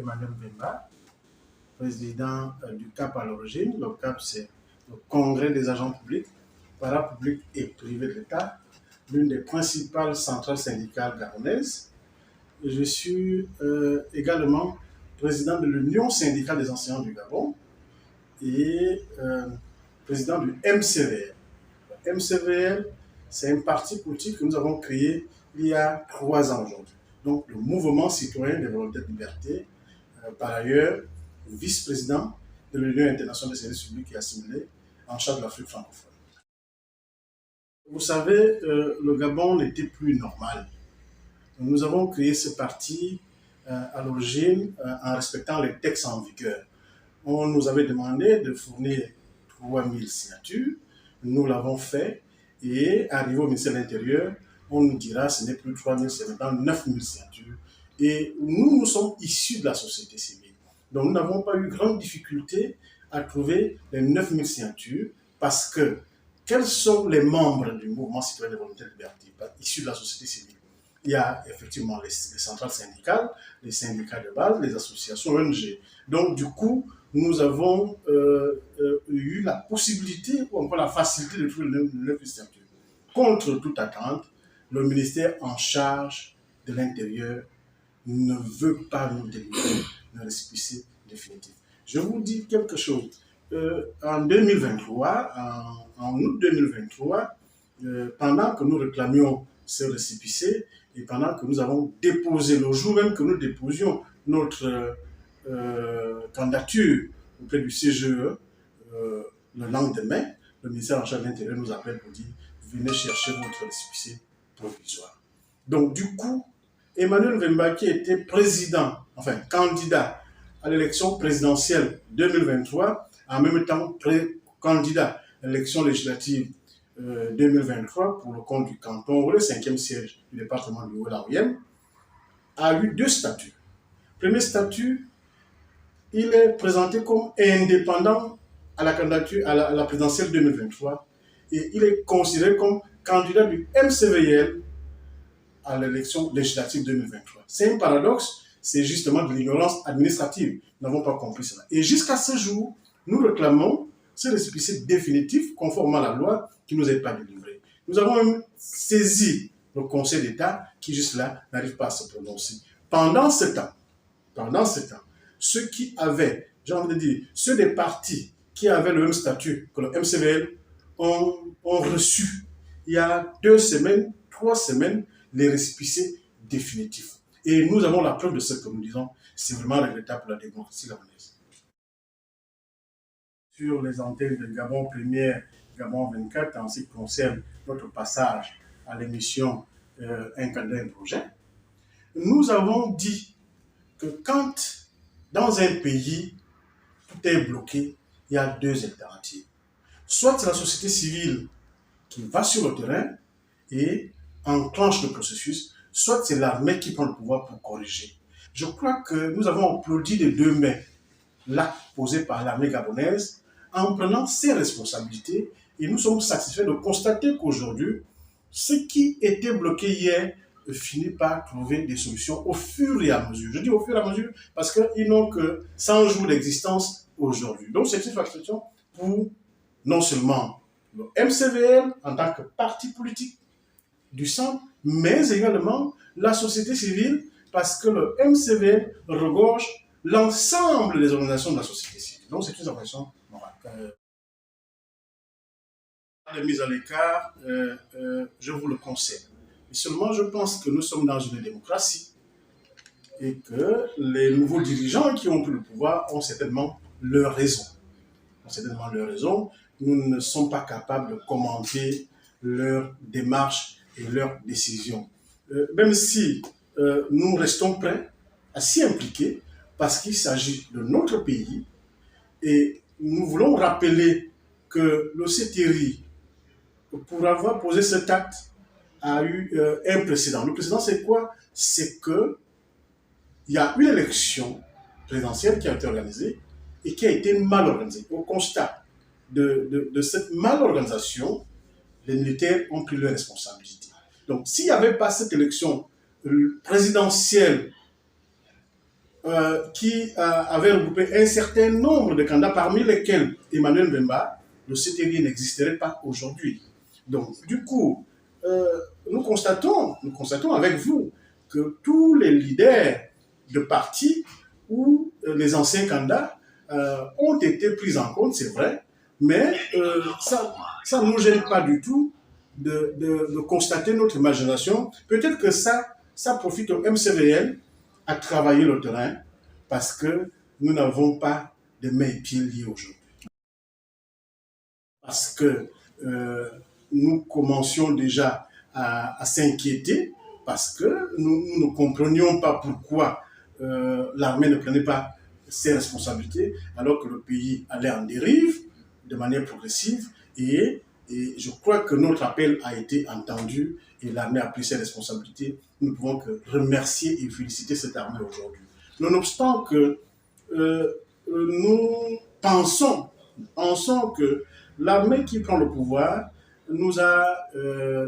Emmanuel Mbemba, président du CAP à l'origine. Le CAP, c'est le Congrès des agents publics, parapublics et privés de l'État, l'une des principales centrales syndicales gabonaises. Je suis également président de l'Union syndicale des enseignants du Gabon et président du MCVL. Le MCVL, c'est un parti politique que nous avons créé il y a 3 ans aujourd'hui. Donc, le Mouvement citoyen des volontés de liberté, par ailleurs, vice-président de l'Union internationale des services publics et assimilés en charge de l'Afrique francophone. Vous savez, le Gabon n'était plus normal. Nous avons créé ce parti à l'origine en respectant les textes en vigueur. On nous avait demandé de fournir 3000 signatures. Nous l'avons fait et arrivé au ministère de l'Intérieur, on nous dira que ce n'est plus 3000, c'est maintenant 9000 signatures. Et nous sommes issus de la société civile. Donc nous n'avons pas eu grande difficulté à trouver les 9000 signatures parce que quels sont les membres du mouvement citoyen de volonté de liberté issus de la société civile? Il y a effectivement les centrales syndicales, les syndicats de base, les associations ONG. Donc du coup, nous avons eu la possibilité ou encore la facilité de trouver le 9000 signatures. Contre toute attente, le ministère en charge de l'Intérieur ne veut pas nous délivrer le récépissé définitif. Je vous dis quelque chose. En 2023, en août 2023, pendant que nous réclamions ce récépissé et pendant que nous avons déposé, le jour même que nous déposions notre candidature auprès du CGE, le lendemain, le ministère en charge de l'Intérieur nous appelle pour dire « Venez chercher votre récépissé provisoire ». Donc du coup, Emmanuel Mbemba, qui était candidat à l'élection présidentielle 2023, en même temps candidat à l'élection législative 2023 pour le compte du canton, le 5e siège du département du Haut-Laouyem, a eu 2 statuts. Premier statut, il est présenté comme indépendant à la candidature à la présidentielle 2023 et il est considéré comme candidat du MCVL à l'élection législative 2023. C'est un paradoxe, c'est justement de l'ignorance administrative. Nous n'avons pas compris cela. Et jusqu'à ce jour, nous réclamons ce récépissé définitif conformément à la loi qui ne nous est pas délivré. Nous avons même saisi le Conseil d'État qui, juste là, n'arrive pas à se prononcer. Pendant ce temps, ceux qui avaient, j'ai envie de dire, ceux des partis qui avaient le même statut que le MCVL ont reçu, il y a 2 semaines, 3 semaines, les récépissés définitifs. Et nous avons la preuve de ce que nous disons, c'est vraiment regrettable pour la démocratie gabonaise. Sur les antennes de Gabon Première, Gabon 24, en ce qui concerne notre passage à l'émission Un candidat, un projet, nous avons dit que quand dans un pays tout est bloqué, il y a 2 alternatives. Soit c'est la société civile qui va sur le terrain et enclenche le processus, soit c'est l'armée qui prend le pouvoir pour corriger. Je crois que nous avons applaudi des 2 mains l'acte posé par l'armée gabonaise en prenant ses responsabilités et nous sommes satisfaits de constater qu'aujourd'hui, ce qui était bloqué hier finit par trouver des solutions au fur et à mesure. Je dis au fur et à mesure parce qu'ils n'ont que 100 jours d'existence aujourd'hui. Donc c'est une satisfaction pour non seulement le MCVL en tant que parti politique du centre, mais également la société civile parce que le MCVL regorge l'ensemble des organisations de la société civile. Donc c'est une satisfaction morale. La mise à l'écart, je vous le conseille. Et seulement, je pense que nous sommes dans une démocratie et que les nouveaux dirigeants qui ont pris le pouvoir ont certainement leur raison. Nous ne sommes pas capables de commenter leurs démarches et leurs décisions. Même si nous restons prêts à s'y impliquer parce qu'il s'agit de notre pays et nous voulons rappeler que le CTRI, pour avoir posé cet acte, a eu un précédent. Le précédent, c'est quoi? C'est qu'il y a une élection présidentielle qui a été organisée et qui a été mal organisée. Au constat de cette mal-organisation, les militaires ont pris leurs responsabilités. Donc, s'il n'y avait pas cette élection présidentielle qui avait regroupé un certain nombre de candidats, parmi lesquels Emmanuel Mbemba, le CTRI n'existerait pas aujourd'hui. Donc, du coup, nous constatons avec vous que tous les leaders de partis ou les anciens candidats ont été pris en compte, c'est vrai, mais ça ne nous gêne pas du tout de constater notre imagination. Peut-être que ça profite au MCVL à travailler le terrain parce que nous n'avons pas de mains et pieds liés aujourd'hui. Parce que nous commencions déjà à s'inquiéter parce que nous ne comprenions pas pourquoi l'armée ne prenait pas ses responsabilités alors que le pays allait en dérive de manière progressive et je crois que notre appel a été entendu et l'armée a pris ses responsabilités. Nous ne pouvons que remercier et féliciter cette armée aujourd'hui. Nonobstant que nous pensons que l'armée qui prend le pouvoir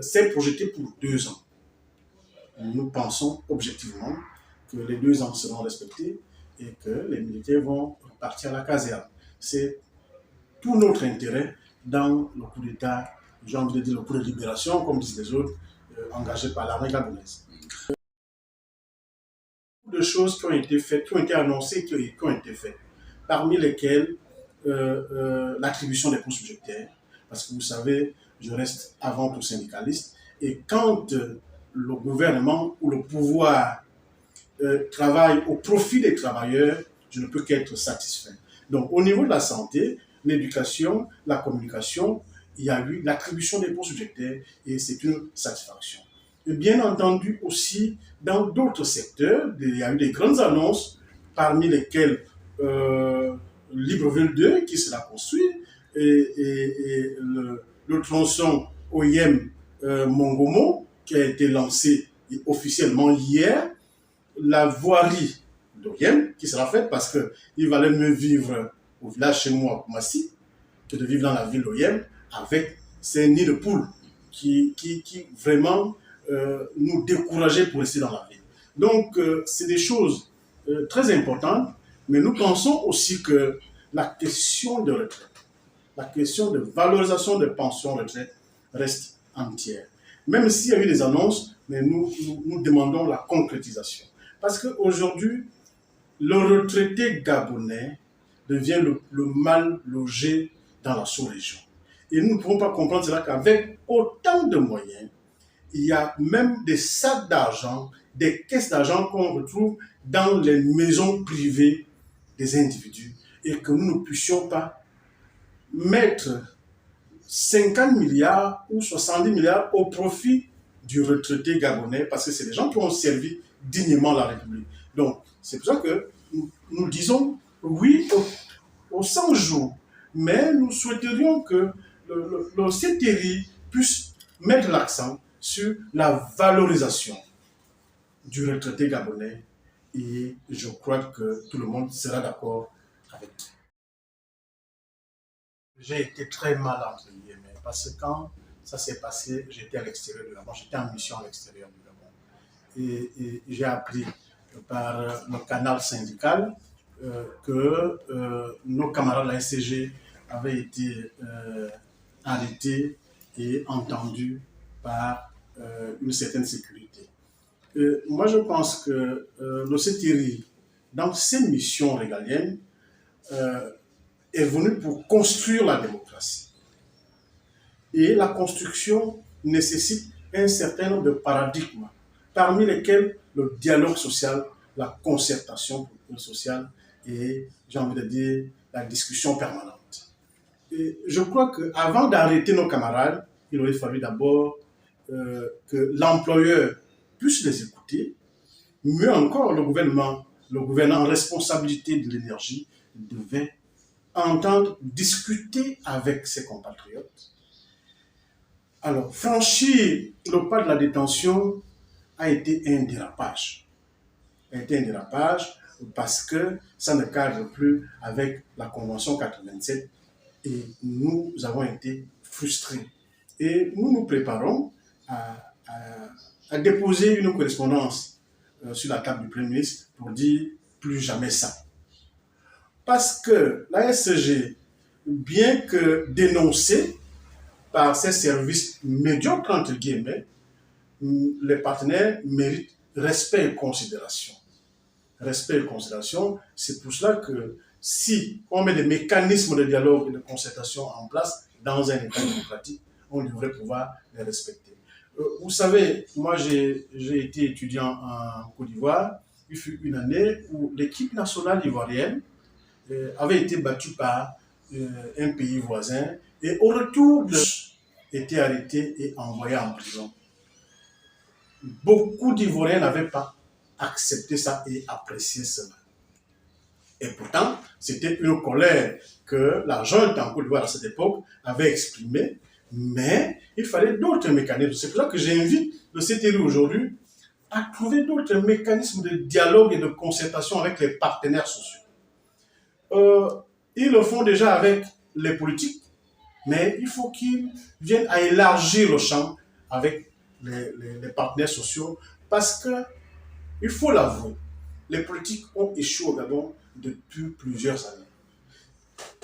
s'est projetée pour 2 ans. Nous pensons objectivement que les 2 ans seront respectés et que les militaires vont repartir à la caserne. C'est tout notre intérêt dans le coup d'État, j'ai envie de dire le coup de libération, comme disent les autres, engagé par l'armée gabonaise. De choses qui ont été faites, qui ont été annoncées, qui ont été faites, parmi lesquelles l'attribution des postes budgétaires, parce que vous savez, je reste avant tout syndicaliste, et quand le gouvernement ou le pouvoir travaille au profit des travailleurs, je ne peux qu'être satisfait. Donc au niveau de la santé, l'éducation, la communication, il y a eu l'attribution des postes budgétaires et c'est une satisfaction. Et bien entendu aussi, dans d'autres secteurs, il y a eu des grandes annonces, parmi lesquelles Libreville 2 qui sera construit et le tronçon OIM Mongomo qui a été lancé officiellement hier, la voirie d'OIM qui sera faite parce qu'il valait mieux vivre au village chez moi, à Koumassi, que de vivre dans la ville d'OIM avec ces nids de poules qui vraiment nous décourageaient pour rester dans la ville. Donc, c'est des choses très importantes, mais nous pensons aussi que la question de retraite, la question de valorisation des pensions retraite reste entière. Même s'il y a eu des annonces, mais nous demandons la concrétisation. Parce qu'aujourd'hui, le retraité gabonais devient le mal logé dans la sous-région. Et nous ne pouvons pas comprendre cela qu'avec autant de moyens, il y a même des sacs d'argent, des caisses d'argent qu'on retrouve dans les maisons privées des individus et que nous ne puissions pas mettre 50 milliards ou 70 milliards au profit du retraité gabonais parce que c'est des gens qui ont servi dignement la République. Donc, c'est pour ça que nous disons oui aux 100 jours, mais nous souhaiterions que le CTRI puisse mettre l'accent sur la valorisation du retraité gabonais et je crois que tout le monde sera d'accord avec nous. J'ai été très mal entre guillemets parce que quand ça s'est passé, j'étais à l'extérieur du Gabon, j'étais en mission à l'extérieur du Gabon et j'ai appris par le canal syndical que nos camarades de la SCG avaient été arrêtés et entendus par une certaine sécurité. Moi, je pense que le CTRI, dans ses missions régaliennes, est venu pour construire la démocratie. Et la construction nécessite un certain nombre de paradigmes, parmi lesquels le dialogue social, la concertation sociale et, j'ai envie de dire, la discussion permanente. Et je crois qu'avant d'arrêter nos camarades, il aurait fallu d'abord que l'employeur puisse les écouter. Mieux encore, le gouvernant en responsabilité de l'énergie devait entendre, discuter avec ses compatriotes. Alors, franchir le pas de la détention a été un dérapage. Parce que ça ne cadre plus avec la Convention 87 et nous avons été frustrés. Et nous nous préparons à déposer une correspondance sur la table du Premier ministre pour dire plus jamais ça. Parce que la SG, bien que dénoncée par ses services médiocres, entre guillemets, les partenaires méritent respect et considération. Respect et considération, c'est pour cela que si on met des mécanismes de dialogue et de concertation en place dans un État démocratique, on devrait pouvoir les respecter. Vous savez, moi j'ai été étudiant en Côte d'Ivoire. Il fut une année où l'équipe nationale ivoirienne avait été battue par un pays voisin et au retour était arrêté et envoyé en prison. Beaucoup d'Ivoiriens n'avaient pas accepté ça et apprécié cela. Et pourtant, c'était une colère que la junte en Côte d'Ivoire à cette époque avait exprimée, mais il fallait d'autres mécanismes. C'est pour ça que j'invite le CTRI aujourd'hui à trouver d'autres mécanismes de dialogue et de concertation avec les partenaires sociaux. Ils le font déjà avec les politiques, mais il faut qu'ils viennent à élargir le champ avec les partenaires sociaux, parce que, il faut l'avouer, les politiques ont échoué au Gabon depuis plusieurs années.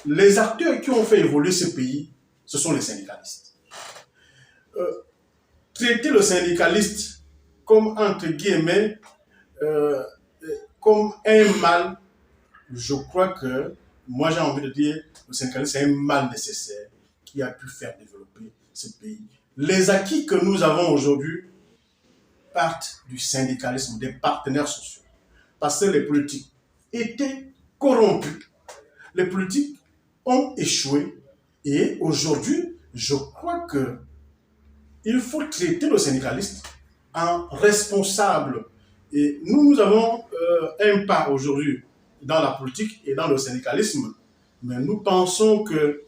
Les acteurs qui ont fait évoluer ce pays, ce sont les syndicalistes. Traiter le syndicaliste comme, entre guillemets, comme un mal, je crois que, moi j'ai envie de dire, le syndicalisme c'est un mal nécessaire qui a pu faire développer ce pays. Les acquis que nous avons aujourd'hui partent du syndicalisme, des partenaires sociaux. Parce que les politiques étaient corrompus. Les politiques ont échoué. Et aujourd'hui, je crois que il faut traiter le syndicaliste en responsable. Et nous avons un pas aujourd'hui dans la politique et dans le syndicalisme. Mais nous pensons que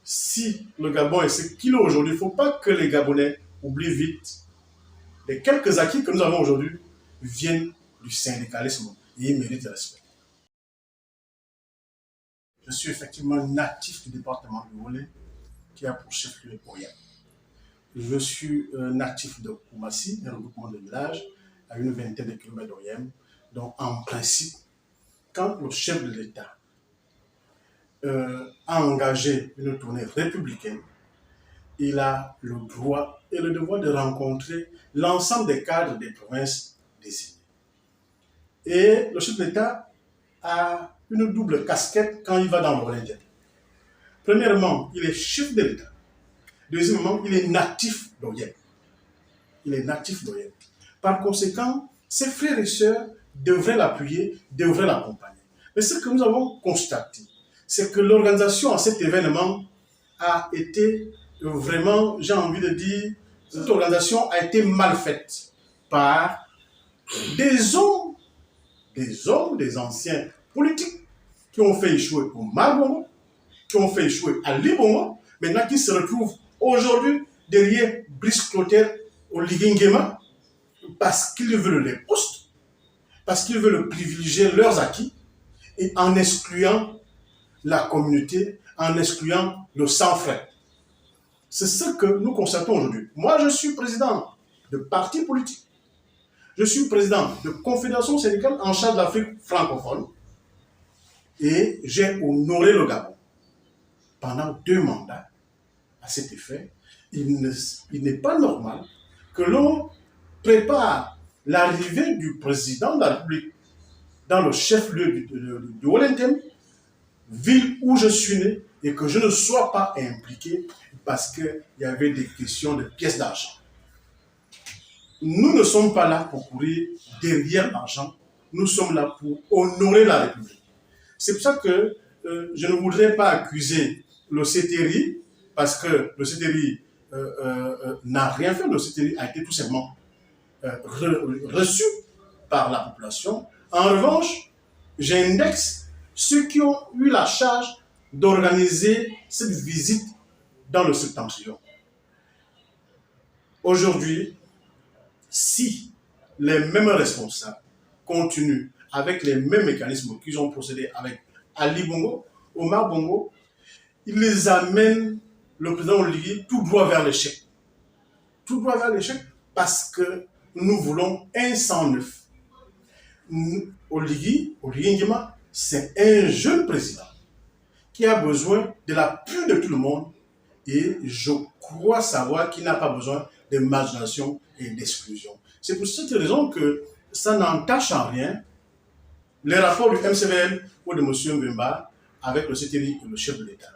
si le Gabon est ce qu'il est aujourd'hui, il ne faut pas que les Gabonais oublient vite. Les quelques acquis que nous avons aujourd'hui viennent du syndicalisme et ils méritent respect. Je suis effectivement natif du département du Volé, qui a pour chef-lieu Oyem. Je suis natif de Koumassi, un regroupement de villages à une vingtaine de kilomètres d'Oyem. Donc, en principe, quand le chef de l'État a engagé une tournée républicaine, il a le droit et le devoir de rencontrer l'ensemble des cadres des provinces désignées. Et le chef de l'État a une double casquette quand il va dans l'Orient. Premièrement, il est chef de l'État. Deuxièmement, il est natif d'Oyem. Il est natif d'Oyem. Par conséquent, ses frères et sœurs devraient l'appuyer, devraient l'accompagner. Mais ce que nous avons constaté, c'est que l'organisation à cet événement a été vraiment, j'ai envie de dire, cette organisation a été mal faite par des hommes, des anciens politiques qui ont fait échouer Omar Bongo, qui ont fait échouer Ali Bongo, maintenant qui se retrouvent aujourd'hui derrière Brice Clotaire au Liguingema parce qu'ils veulent les postes, parce qu'ils veulent privilégier leurs acquis et en excluant la communauté, en excluant le sang-frais. C'est ce que nous constatons aujourd'hui. Moi, je suis président de parti politique. Je suis président de confédération syndicale en charge de l'Afrique francophone et j'ai honoré le Gabon pendant 2 mandats. À cet effet, il n'est pas normal que l'on prépare l'arrivée du président de la République dans le chef-lieu du Wellington, ville où je suis né, et que je ne sois pas impliqué parce qu'il y avait des questions de pièces d'argent. Nous ne sommes pas là pour courir derrière l'argent, nous sommes là pour honorer la République. C'est pour ça que je ne voudrais pas accuser le CTRI, parce que le CTRI n'a rien fait, le CTRI a été tout simplement reçu par la population. En revanche, j'indexe ceux qui ont eu la charge d'organiser cette visite dans le septentrion. Aujourd'hui, si les mêmes responsables continuent avec les mêmes mécanismes qu'ils ont procédé avec Ali Bongo, Omar Bongo, ils les amènent, le président Oligui, tout droit vers l'échec. Tout droit vers l'échec parce que nous voulons un sang neuf. Oligui Nguema, c'est un jeune président qui a besoin de l'appui de tout le monde et je crois savoir qu'il n'a pas besoin de marginalisation et d'exclusion. C'est pour cette raison que ça n'entache en rien les rapports du MCVL ou de M. Mbemba avec le CTRI et le chef de l'État.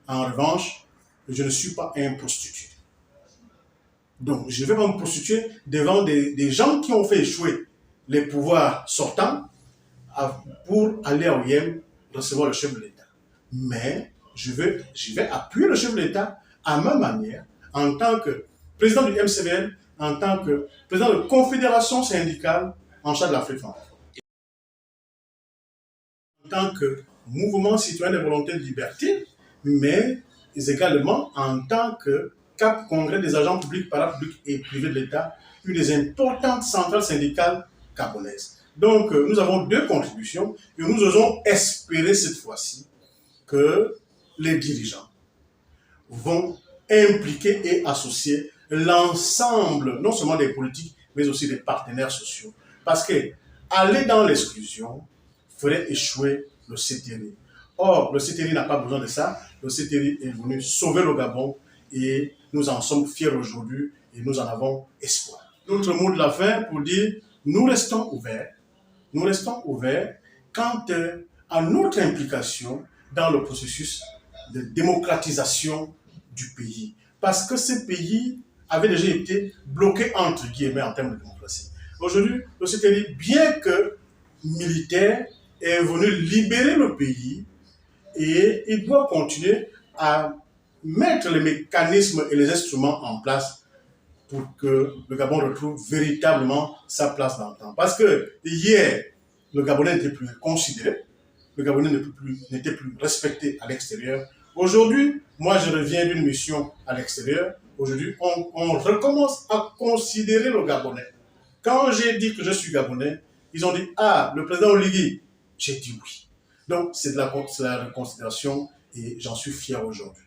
En revanche, je ne suis pas un prostitué. Donc, je ne vais pas me prostituer devant des gens qui ont fait échouer les pouvoirs sortants pour aller à OIM recevoir le chef de l'État. Mais je vais appuyer le chef de l'État à ma manière, en tant que président du MCVL, en tant que président de confédération syndicale en charge de l'Afrique francophone. En tant que mouvement citoyen de volonté de liberté, mais également en tant que CAP, Congrès des agents publics, parapublics et privés de l'État, une des importantes centrales syndicales gabonaises. Donc, nous avons deux contributions et nous osons espérer cette fois-ci que les dirigeants vont impliquer et associer l'ensemble, non seulement des politiques, mais aussi des partenaires sociaux. Parce que aller dans l'exclusion ferait échouer le CTRI. Or, le CTRI n'a pas besoin de ça. Le CTRI est venu sauver le Gabon et nous en sommes fiers aujourd'hui et nous en avons espoir. Notre mot de la fin pour dire, nous restons ouverts. Nous restons ouverts quant à notre implication dans le processus de démocratisation du pays. Parce que ce pays avait déjà été bloqué entre guillemets en termes de démocratie. Aujourd'hui, le CTRI, bien que militaire, est venu libérer le pays et il doit continuer à mettre les mécanismes et les instruments en place pour que le Gabon retrouve véritablement sa place dans le temps. Parce que hier, le Gabonais n'était plus considéré, le Gabonais n'était plus respecté à l'extérieur. Aujourd'hui, moi je reviens d'une mission à l'extérieur. Aujourd'hui, on recommence à considérer le Gabonais. Quand j'ai dit que je suis Gabonais, ils ont dit « Ah, le président Oligui », j'ai dit oui. Donc, c'est de la reconsidération et j'en suis fier aujourd'hui.